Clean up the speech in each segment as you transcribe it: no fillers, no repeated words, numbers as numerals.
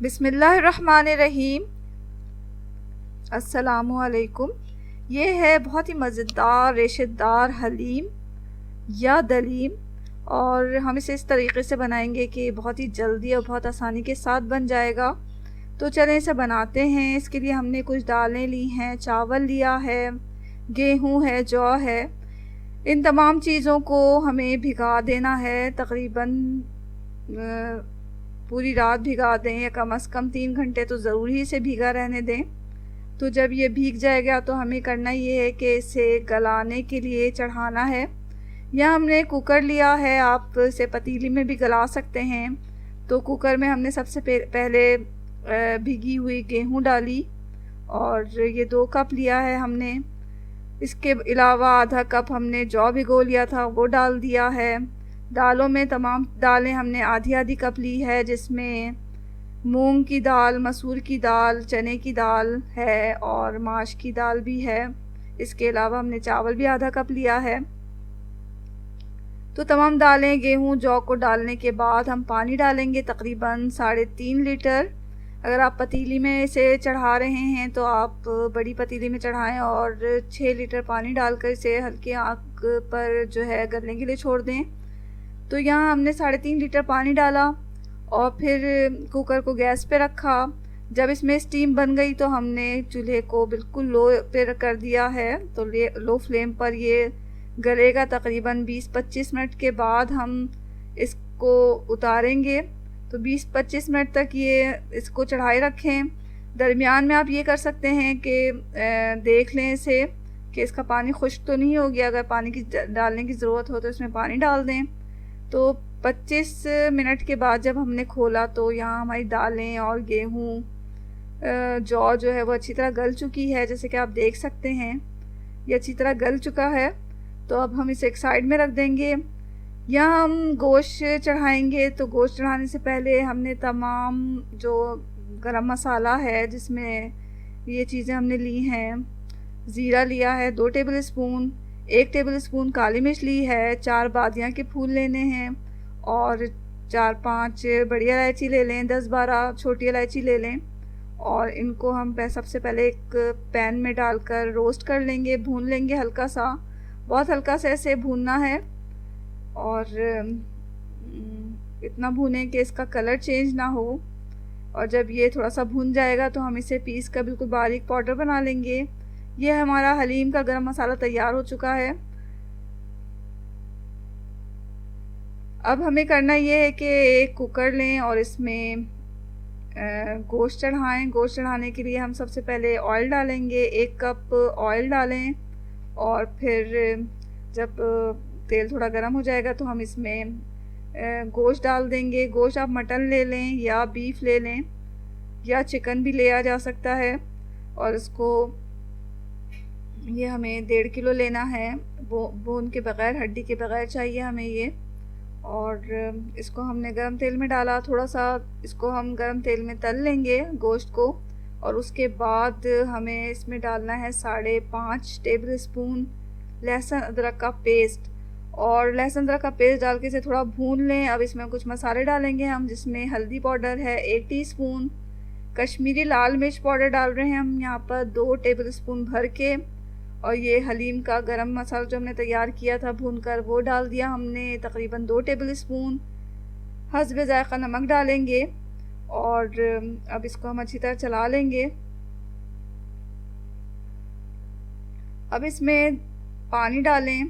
बिस्मिल्लाहिर्रहमानिर्रहीम। अस्सलामुअलैकुम। ये है बहुत ही मज़ेदार रेशेदार हलीम या दलीम, और हम इसे इस तरीके से बनाएंगे कि बहुत ही जल्दी और बहुत आसानी के साथ बन जाएगा। तो चलें इसे बनाते हैं। इसके लिए हमने कुछ दालें ली हैं, चावल लिया है, गेहूँ है, जौ है। इन तमाम चीज़ों को हमें भिगा देना है, तकरीबन पूरी रात भिगा दें या कम से कम 3 घंटे तो ज़रूरी इसे भीगा रहने दें। तो जब ये भीग जाएगा तो हमें करना ये है कि इसे गलाने के लिए चढ़ाना है। यह हमने कुकर लिया है, आप इसे पतीली में भी गला सकते हैं। तो कुकर में हमने सबसे पहले भीगी हुई गेहूँ डाली, और ये 2 कप लिया है हमने। इसके अलावा आधा कप हमने जौ भिगो लिया था, वो डाल दिया है। दालों में तमाम दालें हमने आधी आधी कप ली है, जिसमें मूंग की दाल, मसूर की दाल, चने की दाल है और माश की दाल भी है। इसके अलावा हमने चावल भी आधा कप लिया है। तो तमाम दालें, गेहूँ, जौ को डालने के बाद हम पानी डालेंगे तकरीबन 3.5 लीटर। अगर आप पतीली में इसे चढ़ा रहे हैं तो आप बड़ी पतीली में चढ़ाएं और 6 लीटर पानी डालकर इसे हल्की आंच पर जो है गलने के लिए छोड़ दें। तो यहाँ हमने 3.5 लीटर पानी डाला और फिर कुकर को गैस पे रखा। जब इसमें स्टीम बन गई तो हमने चूल्हे को बिल्कुल लो पे कर दिया है। तो लो फ्लेम पर ये गलेगा। तकरीबन 20-25 मिनट के बाद हम इसको उतारेंगे। तो 20-25 मिनट तक ये इसको चढ़ाए रखें। दरमियान में आप ये कर सकते हैं कि देख लें इसे कि इसका पानी खुश्क तो नहीं हो गया। अगर पानी की डालने की ज़रूरत हो तो इसमें पानी डाल दें। तो 25 मिनट के बाद जब हमने खोला तो यहाँ हमारी दालें और गेहूँ, जौ जो है वो अच्छी तरह गल चुकी है। जैसे कि आप देख सकते हैं ये अच्छी तरह गल चुका है। तो अब हम इसे एक साइड में रख देंगे। यहाँ हम गोश्त चढ़ाएंगे। तो गोश्त चढ़ाने से पहले हमने तमाम जो गरम मसाला है, जिसमें ये चीज़ें हमने ली हैं, ज़ीरा लिया है 2 टेबल स्पून, 1 टेबल स्पून काली मिर्च ली है, 4 बादियाँ के फूल लेने हैं और 4-5 बड़ी इलायची ले लें, 10-12 छोटी इलायची ले लें। और इनको हम सबसे पहले एक पैन में डालकर रोस्ट कर लेंगे, भून लेंगे हल्का सा, बहुत हल्का सा ऐसे भूनना है। और इतना भूनें कि इसका कलर चेंज ना हो। और जब ये थोड़ा सा भून जाएगा तो हम इसे पीस कर बिल्कुल बारीक पाउडर बना लेंगे। ये हमारा हलीम का गरम मसाला तैयार हो चुका है। अब हमें करना ये है कि एक कुकर लें और इसमें गोश्त चढ़ाएं। गोश्त चढ़ाने के लिए हम सबसे पहले ऑयल डालेंगे। 1 कप ऑयल डालें और फिर जब तेल थोड़ा गर्म हो जाएगा तो हम इसमें गोश्त डाल देंगे। गोश्त आप मटन ले लें या बीफ ले लें या चिकन भी लिया जा सकता है। और इसको ये हमें 1.5 किलो लेना है। बोन के बग़ैर, हड्डी के बग़ैर चाहिए हमें ये। और इसको हमने गरम तेल में डाला। थोड़ा सा इसको हम गरम तेल में तल लेंगे गोश्त को। और उसके बाद हमें इसमें डालना है 5.5 टेबल स्पून लहसुन अदरक का पेस्ट। और लहसुन अदरक का पेस्ट डाल के इसे थोड़ा भून लें। अब इसमें कुछ मसाले डालेंगे हम, जिसमें हल्दी पाउडर है 1 टीस्पून, कश्मीरी लाल मिर्च पाउडर डाल रहे हैं हम यहाँ पर 2 टेबल स्पून भर के। और ये हलीम का गरम मसाला जो हमने तैयार किया था भूनकर, वो डाल दिया हमने तकरीबन 2 टेबल स्पून। हस्बे ज़ायक़ा नमक डालेंगे और अब इसको हम अच्छी तरह चला लेंगे। अब इसमें पानी डालें,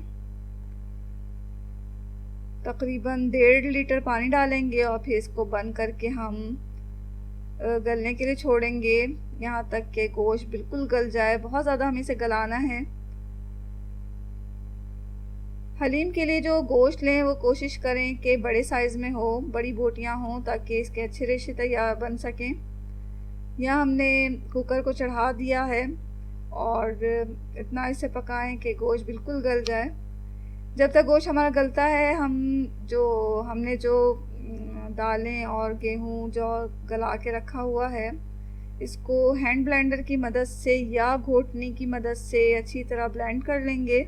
तकरीबन 1.5 लीटर पानी डालेंगे और फिर इसको बंद करके हम गलने के लिए छोड़ेंगे यहाँ तक कि गोश्त बिल्कुल गल जाए। बहुत ज़्यादा हमें इसे गलाना है। हलीम के लिए जो गोश्त लें वो कोशिश करें कि बड़े साइज़ में हो, बड़ी बोटियाँ हों, ताकि इसके अच्छे रेशे तैयार बन सकें। यहाँ हमने कुकर को चढ़ा दिया है और इतना इसे पकाएं कि गोश्त बिल्कुल गल जाए। जब तक गोश्त हमारा गलता है हमने जो दालें और गेहूँ जो गला के रखा हुआ है, इसको हैंड ब्लेंडर की मदद से या घोटनी की मदद से अच्छी तरह ब्लेंड कर लेंगे।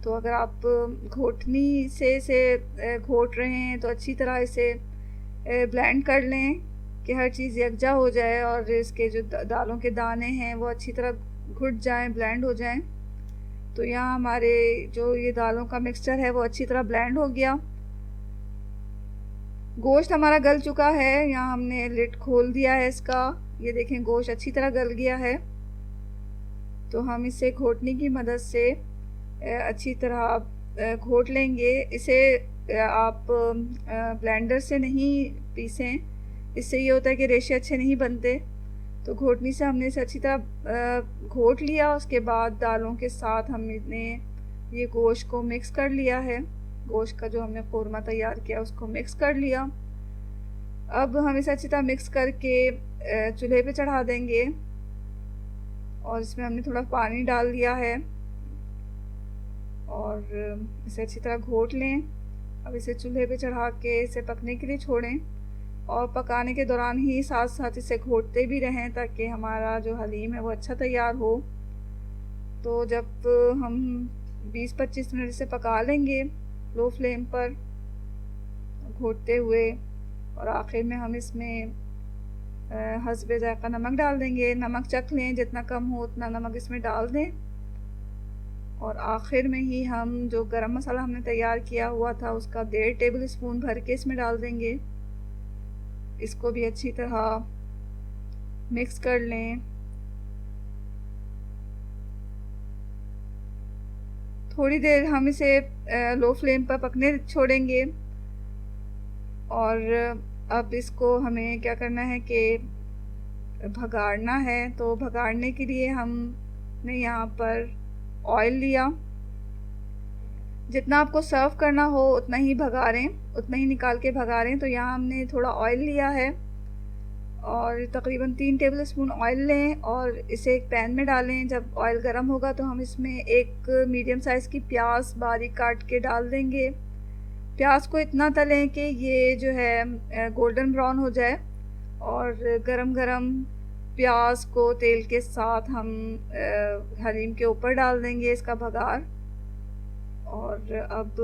तो अगर आप घोटनी से इसे घोट रहे हैं तो अच्छी तरह इसे ब्लेंड कर लें कि हर चीज़ यकजा हो जाए और इसके जो दालों के दाने हैं वो अच्छी तरह घुट जाएं, ब्लेंड हो जाएं। तो यहाँ हमारे जो ये दालों का मिक्सचर है वो अच्छी तरह ब्लेंड हो गया। गोश्त हमारा गल चुका है। यहाँ हमने लिड खोल दिया है इसका। ये देखें गोश्त अच्छी तरह गल गया है। तो हम इसे घोटने की मदद से अच्छी तरह घोट लेंगे। इसे आप ब्लेंडर से नहीं पीसें, इससे ये होता है कि रेशे अच्छे नहीं बनते। तो घोटनी से हमने इसे अच्छी तरह घोट लिया। उसके बाद दालों के साथ हमने ये गोश्त को मिक्स कर लिया है। गोश्त का जो हमने कौरमा तैयार किया उसको मिक्स कर लिया। अब हम इसे अच्छी तरह मिक्स करके चूल्हे पे चढ़ा देंगे और इसमें हमने थोड़ा पानी डाल दिया है और इसे अच्छी तरह घोट लें। अब इसे चूल्हे पे चढ़ा के इसे पकने के लिए छोड़ें और पकाने के दौरान ही साथ साथ इसे घोटते भी रहें ताकि हमारा जो हलीम है वो अच्छा तैयार हो। तो जब हम 20-25 मिनट इसे पका लेंगे लो फ्लेम पर घोटते हुए, और आखिर में हम इसमें हस्बे ज़ायक़ा नमक डाल देंगे। नमक चख लें, जितना कम हो उतना नमक इसमें डाल दें। और आखिर में ही हम जो गरम मसाला हमने तैयार किया हुआ था उसका 1.5 टेबल स्पून भर के इसमें डाल देंगे। इसको भी अच्छी तरह मिक्स कर लें। थोड़ी देर हम इसे लो फ्लेम पर पकने छोड़ेंगे। और अब इसको हमें क्या करना है कि भगाड़ना है। तो भगाड़ने के लिए हमने यहाँ पर ऑयल लिया। जितना आपको सर्व करना हो उतना ही भगाड़ें, उतना ही निकाल के भगाड़ें। तो यहाँ हमने थोड़ा ऑयल लिया है और तकरीबन 3 टेबल स्पून ऑयल लें और इसे एक पैन में डालें। जब ऑयल गर्म होगा तो हम इसमें एक मीडियम साइज़ की प्याज बारीक काट के डाल देंगे। प्याज को इतना तलें कि ये जो है गोल्डन ब्राउन हो जाए और गरम गरम प्याज को तेल के साथ हम हलीम के ऊपर डाल देंगे इसका भगार। और अब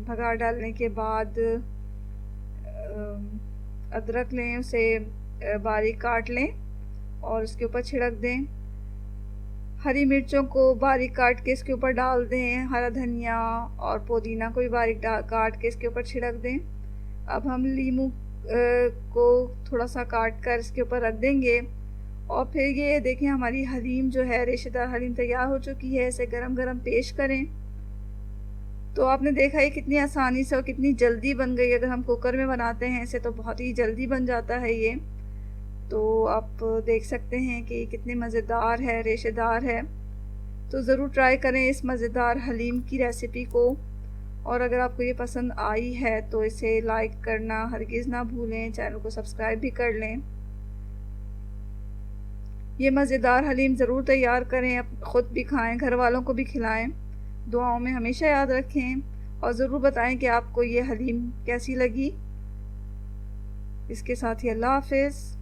भगार डालने के बाद अदरक लें, उसे बारीक काट लें और उसके ऊपर छिड़क दें। हरी मिर्चों को बारीक काट के इसके ऊपर डाल दें। हरा धनिया और पुदीना को भी बारीक काट के इसके ऊपर छिड़क दें। अब हम लीमू को थोड़ा सा काट कर इसके ऊपर रख देंगे और फिर ये देखें हमारी हलीम जो है रेशेदार हलीम तैयार हो चुकी है। इसे गरम गरम पेश करें। तो आपने देखा ये कितनी आसानी से और कितनी जल्दी बन गई। अगर हम कुकर में बनाते हैं इसे तो बहुत ही जल्दी बन जाता है ये। तो आप देख सकते हैं कि कितने मज़ेदार है, रेशेदार है। तो ज़रूर ट्राई करें इस मज़ेदार हलीम की रेसिपी को। और अगर आपको ये पसंद आई है तो इसे लाइक करना हरगिज़ ना भूलें। चैनल को सब्सक्राइब भी कर लें। ये मज़ेदार हलीम ज़रूर तैयार करें, ख़ुद भी खाएं, घर वालों को भी खिलाएं। दुआओं में हमेशा याद रखें और ज़रूर बताएं कि आपको ये हलीम कैसी लगी। इसके साथ ही अल्लाह हाफ़िज़।